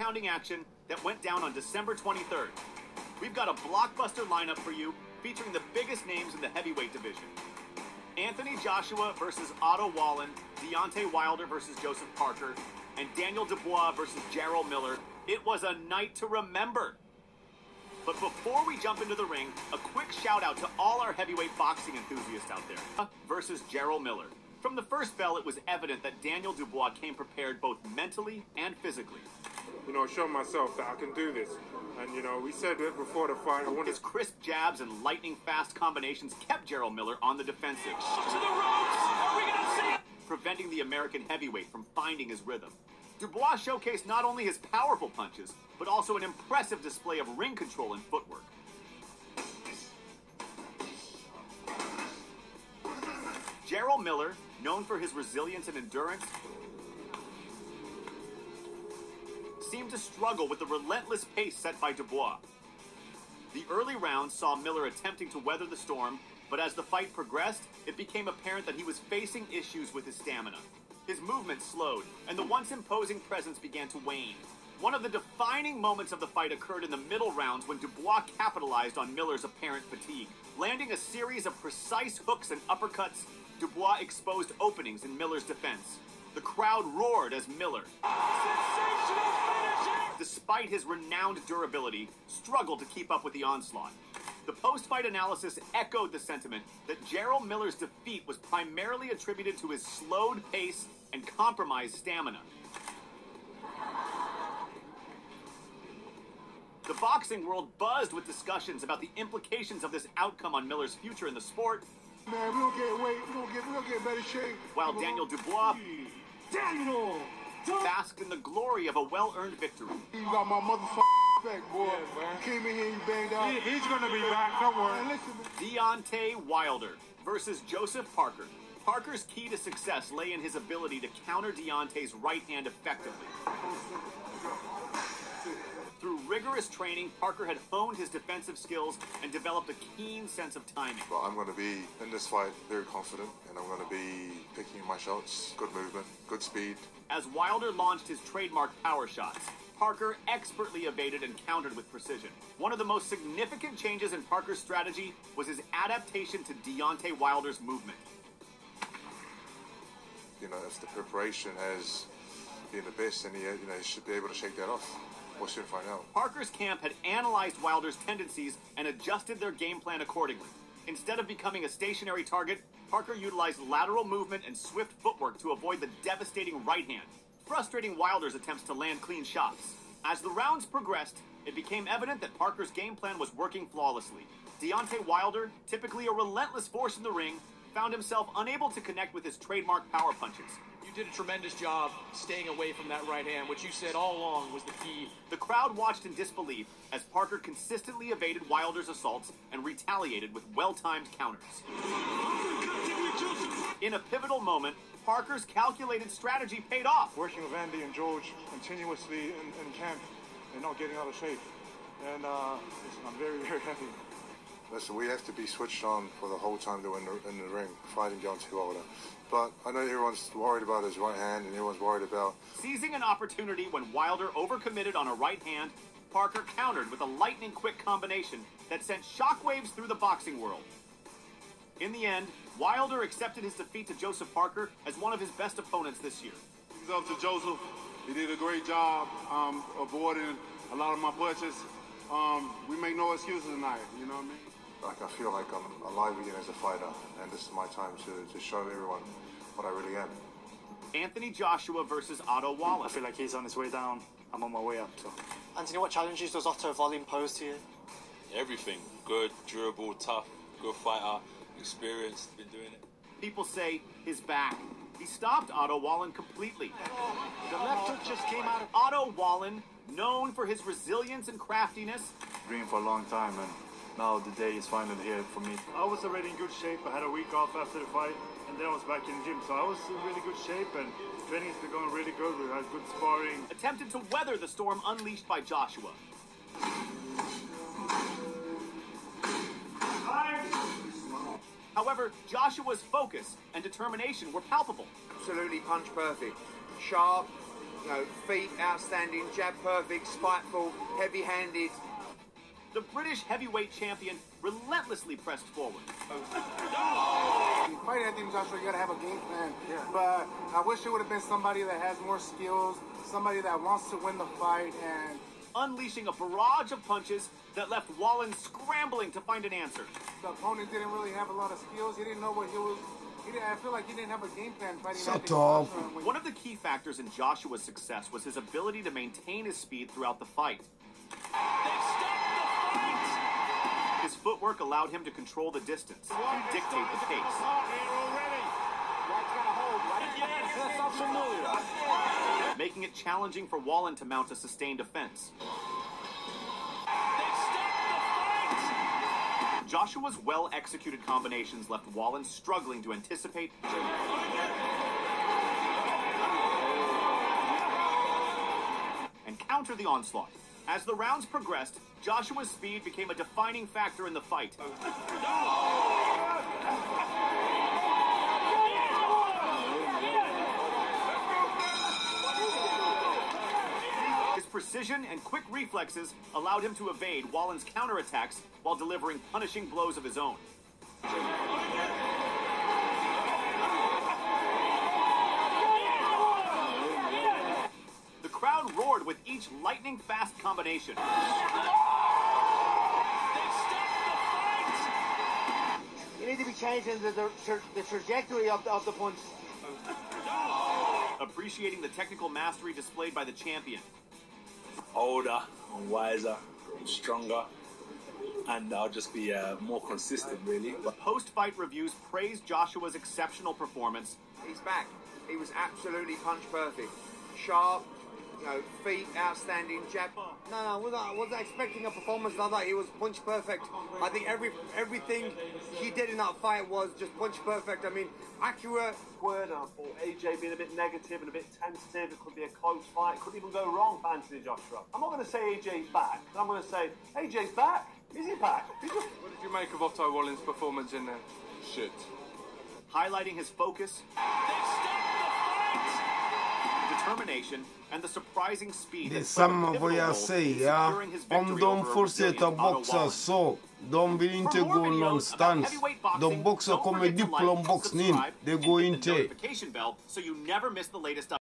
pounding action that went down on December 23rd. We've got a blockbuster lineup for you featuring the biggest names in the heavyweight division. Anthony Joshua versus Otto Wallin, Deontay Wilder versus Joseph Parker, and Daniel Dubois versus Jarrell Miller. It was a night to remember. But before we jump into the ring, a quick shout out to all our heavyweight boxing enthusiasts out there. Versus Jarrell Miller. From the first bell, it was evident that Daniel Dubois came prepared both mentally and physically. You know, show myself that I can do this. And, you know, we said it before the fight. His crisp jabs and lightning-fast combinations kept Jarrell Miller on the defensive. To the ropes! Are we gonna see it? Preventing the American heavyweight from finding his rhythm. Dubois showcased not only his powerful punches, but also an impressive display of ring control and footwork. Jarrell Miller, known for his resilience and endurance, seemed to struggle with the relentless pace set by Dubois. The early rounds saw Miller attempting to weather the storm, but as the fight progressed, it became apparent that he was facing issues with his stamina. His movement slowed, and the once imposing presence began to wane. One of the defining moments of the fight occurred in the middle rounds when Dubois capitalized on Miller's apparent fatigue. Landing a series of precise hooks and uppercuts, Dubois exposed openings in Miller's defense. The crowd roared as Miller, despite his renowned durability, struggled to keep up with the onslaught. The post-fight analysis echoed the sentiment that Jarrell Miller's defeat was primarily attributed to his slowed pace and compromised stamina. The boxing world buzzed with discussions about the implications of this outcome on Miller's future in the sport. Man, we don't get weight. We don't get better shape. While Daniel Dubois basked in the glory of a well-earned victory. You got my motherfucking back, boy. Yeah, came in here, you banged out. He's gonna be back, don't worry. Man, listen, Deontay Wilder versus Joseph Parker. Parker's key to success lay in his ability to counter Deontay's right hand effectively. Through rigorous training, Parker had honed his defensive skills and developed a keen sense of timing. But I'm going to be, in this fight, very confident, and I'm going to be picking my shots. Good movement, good speed. As Wilder launched his trademark power shots, Parker expertly evaded and countered with precision. One of the most significant changes in Parker's strategy was his adaptation to Deontay Wilder's movement. You know, if the preparation has been the best, then he should be able to shake that off. We'll soon find out. Parker's camp had analyzed Wilder's tendencies and adjusted their game plan accordingly. Instead of becoming a stationary target, Parker utilized lateral movement and swift footwork to avoid the devastating right hand, frustrating Wilder's attempts to land clean shots. As the rounds progressed, it became evident that Parker's game plan was working flawlessly. Deontay Wilder, typically a relentless force in the ring, found himself unable to connect with his trademark power punches. You did a tremendous job staying away from that right hand, which you said all along was the key. The crowd watched in disbelief as Parker consistently evaded Wilder's assaults and retaliated with well-timed counters. In a pivotal moment, Parker's calculated strategy paid off. working with Andy and George continuously in camp and not getting out of shape. And listen, I'm very, very happy. Listen, we have to be switched on for the whole time that we're in the ring, fighting Deontay Wilder. But I know everyone's worried about his right hand and everyone's worried about... Seizing an opportunity when Wilder overcommitted on a right hand, Parker countered with a lightning-quick combination that sent shockwaves through the boxing world. In the end, Wilder accepted his defeat to Joseph Parker as one of his best opponents this year. It's up to Joseph. He did a great job avoiding a lot of my punches. We make no excuses tonight, you know what I mean? Like, I feel like I'm alive again as a fighter, and this is my time to show everyone what I really am. Anthony Joshua versus Otto Wallin. I feel like he's on his way down. I'm on my way up. So. Anthony, what challenges does Otto Wallin pose to you? Everything. Good, durable, tough, good fighter, experienced, been doing it. People say his back. He stopped Otto Wallin completely. The left hook just came out of... Otto Wallin, known for his resilience and craftiness. Dream for a long time, and now the day is finally here for me. I was already in good shape. I had a week off after the fight, and then I was back in the gym. So I was in really good shape, and training's been going really good. We had good sparring. Attempted to weather the storm unleashed by Joshua. However, Joshua's focus and determination were palpable. Absolutely punch perfect. Sharp, feet outstanding, jab perfect, spiteful, heavy-handed. The British heavyweight champion relentlessly pressed forward. Fighting Anthony Joshua, you gotta have a game plan. Yeah. But I wish it would have been somebody that has more skills, somebody that wants to win the fight, and unleashing a barrage of punches that left Wallin scrambling to find an answer. The opponent didn't really have a lot of skills. He didn't know what he was. I feel like he didn't have a game plan fighting Anthony Joshua. One of the key factors in Joshua's success was his ability to maintain his speed throughout the fight. His footwork allowed him to control the distance and dictate the pace. Making it challenging for Wallin to mount a sustained offense. Joshua's well-executed combinations left Wallin struggling to anticipate and counter the onslaught. As the rounds progressed, Joshua's speed became a defining factor in the fight. His precision and quick reflexes allowed him to evade Wallin's counterattacks while delivering punishing blows of his own. The crowd roared with each lightning-fast combination. You need to be changing the trajectory of the punch. Appreciating the technical mastery displayed by the champion. Older, I'm wiser, I'm stronger, and I'll just be more consistent, really. Post-fight reviews praised Joshua's exceptional performance. He's back. He was absolutely punch perfect. Sharp, feet outstanding, jab. No, I wasn't expecting a performance like that. He was punch perfect. I think everything he did in that fight was just punch perfect. I mean, accurate. Word, I thought AJ being a bit negative and a bit tentative. It could be a close fight. It could even go wrong for Anthony Joshua. I'm not going to say AJ's back. I'm going to say AJ's back. Is he back? What did you make of Otto Wallin's performance in there? Shit. Highlighting his focus, determination, and the surprising speed. Det är samma vad jag säger. Om de fortsätter boxa så, de vill inte gå någonstans. De boxar kommer diplomboxning. Det går inte.